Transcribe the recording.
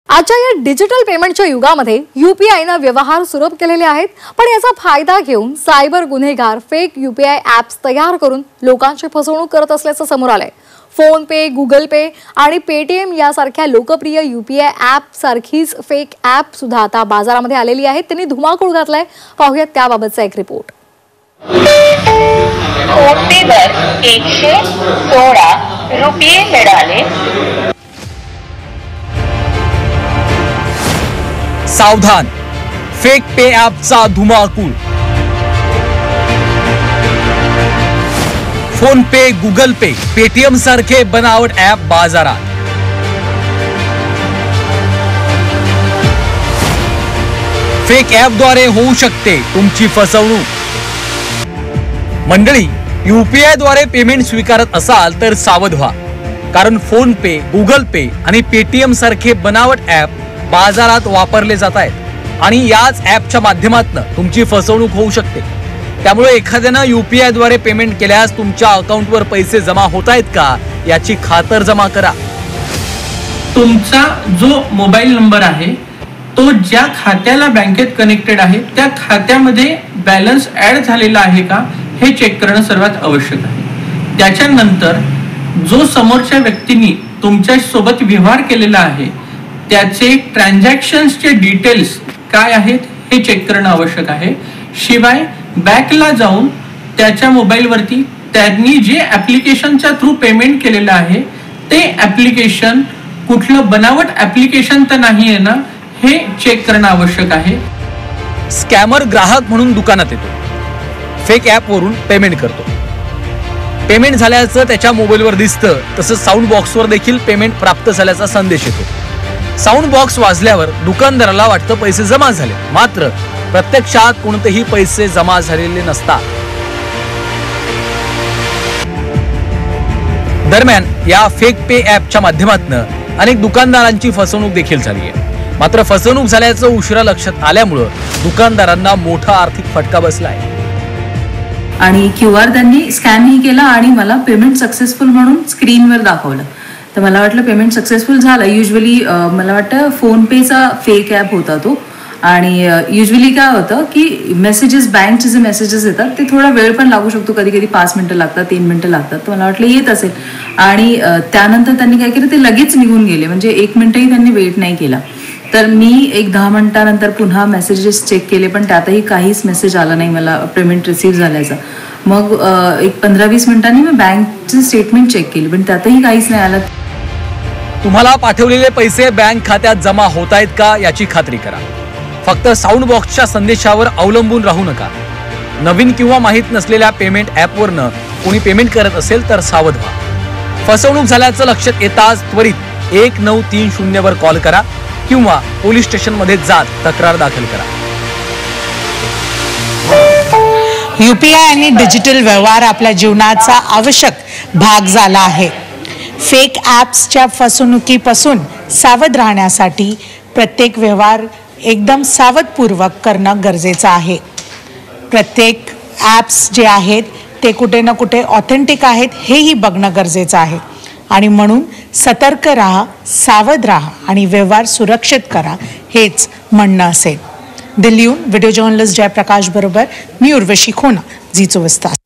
आजच्या या डिजिटल पेमेंटच्या युगामध्ये यूपीआयने व्यवहार सुलभ केलेले आहेत, पण याचा फायदा घेऊन सायबर गुन्हेगार फेक यूपीआय ॲप्स तयार करून लोकांची फसवणूक करत असल्याचं समोर आलंय। फोन पे, गुगल पे आणि पेटीएम यासारख्या लोकप्रिय यूपीआय ॲप सारखीच फेक ॲप सुद्धा आता बाजारामध्ये आलेली आहेत। त्यांनी धुमाकूळ घातलाय। पाहूयात त्याबाबतचा एक रिपोर्ट। फोनपेवर 116 रुपये मिळाले। सावधान, फेक पे ॲपचा धुमाकूळ। फोन पे, गुगल पे, पेटीएम सारखे बनावट ॲप बाजारात। फेक ॲपद्वारे होऊ शकते तुमची फसवणूक। मंडळी, यूपीआय द्वारे पेमेंट स्वीकारत असाल तर सावध व्हा, कारण फोन पे, गुगल पे आणि पेटीएम सारखे बनावट ॲप बाजारात वापरले जात आहेत आणि याच ॲपच्या माध्यमातून तुमची फसवणूक होऊ शकते। त्यामुळे एखाद्याने यूपीआय द्वारे पेमेंट केल्यास तुमच्या अकाउंटवर पैसे जमा होत आहेत का याची खातरजमा करा। तुमचा जो मोबाईल नंबर आहे तो ज्या खात्याला बँकेत कनेक्टेड आहे त्या खात्यामध्ये बॅलन्स ऍड झालेला आहे का हे चेक करणं सर्वात आवश्यक आहे। त्याच्यानंतर जो समोरच्या व्यक्तीने तुमच्या सोबत व्यवहार केलेला आहे त्याचे ट्रान्झॅक्शन्सचे डिटेल्स काय आहेत हे चेक करणं आवश्यक आहे। शिवाय बँकला जाऊन त्याच्या मोबाईलवरती त्यांनी जे ॲप्लिकेशनच्या थ्रू पेमेंट केलेलं आहे ते ॲप्लिकेशन कुठलं बनावट ॲप्लिकेशन तर नाही आहे ना हे चेक करणं आवश्यक आहे। स्कॅमर ग्राहक म्हणून दुकानात येतो, फेक ॲपवरून पेमेंट करतो। पेमेंट झाल्याचं त्याच्या मोबाईलवर दिसतं, तसंच साऊंड बॉक्सवर देखील पेमेंट प्राप्त झाल्याचा संदेश येतो। साऊंड बॉक्स वाजल्यावर दुकानदाराला वाटतं पैसे जमा झाले, मात्र प्रत्यक्षात कोणतेही पैसे जमा झालेले नसतात। दरम्यान या फेक पे ॲपच्या माध्यमातून अनेक दुकानदारांची फसवणूक देखील झाली आहे। मात्र फसवणूक झाल्याचं उशिरा लक्षात आल्यामुळे दुकानदारांना मोठा आर्थिक फटका बसलाय। आणि क्यूआर त्यांनी स्कॅनही केला आणि मला पेमेंट सक्सेसफुल म्हणून स्क्रीनवर दाखवलं। तर मला वाटलं पेमेंट सक्सेसफुल झालं। युजली मला वाटतं फोन पेचा फेक ॲप होता तो, आणि युजली काय होतं की मेसेजेस, बँकचे जे मेसेजेस येतात ते थोडा वेळ पण लागू शकतो, कधी कधी 5 मिनिटं लागतात, 3 मिनिटं लागतात। तर मला वाटलं येत असेल, आणि त्यानंतर त्यांनी काय केलं ते लगेच निघून गेले, म्हणजे 1 मिनिटही त्यांनी वेट नाही केला। तर मी एक 10 मिनिटानंतर पुन्हा मेसेजेस चेक केले, पण त्यातही काहीच मेसेज आला नाही मला पेमेंट रिसीव्ह झाल्याचा। मग एक 15-20 मिनिटांनी मी बँकचे स्टेटमेंट चेक केली, पण त्यातही काहीच नाही आलं। तुम्हाला पाठवलेले पैसे बँक खात्यात जमा होत आहेत का याची खात्री करा। फक्त साऊंड बॉक्सच्या संदेशावर अवलंबून राहू नका। नवीन किंवा माहीत नसलेल्या पेमेंट ॲपवरनं कोणी पेमेंट करत असेल तर सावध व्हा। फसवणूक झाल्याचं लक्षात येताच त्वरित 1930 वर कॉल करा किंवा पोलीस स्टेशनमध्ये जात तक्रार दाखल करा। यूपीआय आणि डिजिटल व्यवहार आपल्या जीवनाचा आवश्यक भाग झाला आहे। फेक ॲप्सच्या फसवणुकीपासून सावध राहण्यासाठी प्रत्येक व्यवहार एकदम सावधपूर्वक करणं गरजेचं आहे। प्रत्येक ॲप्स जे आहेत ते कुठे ना कुठे ऑथेंटिक आहेत हेही बघणं गरजेचं आहे, आणि म्हणून सतर्क राहा, सावध राहा आणि व्यवहार सुरक्षित करा हेच म्हणणं असेल। दिल्लीहून व्हिडिओ जर्नलिस्ट जयप्रकाश बरोबर मी उर्वशी खोना, झी 24 तास।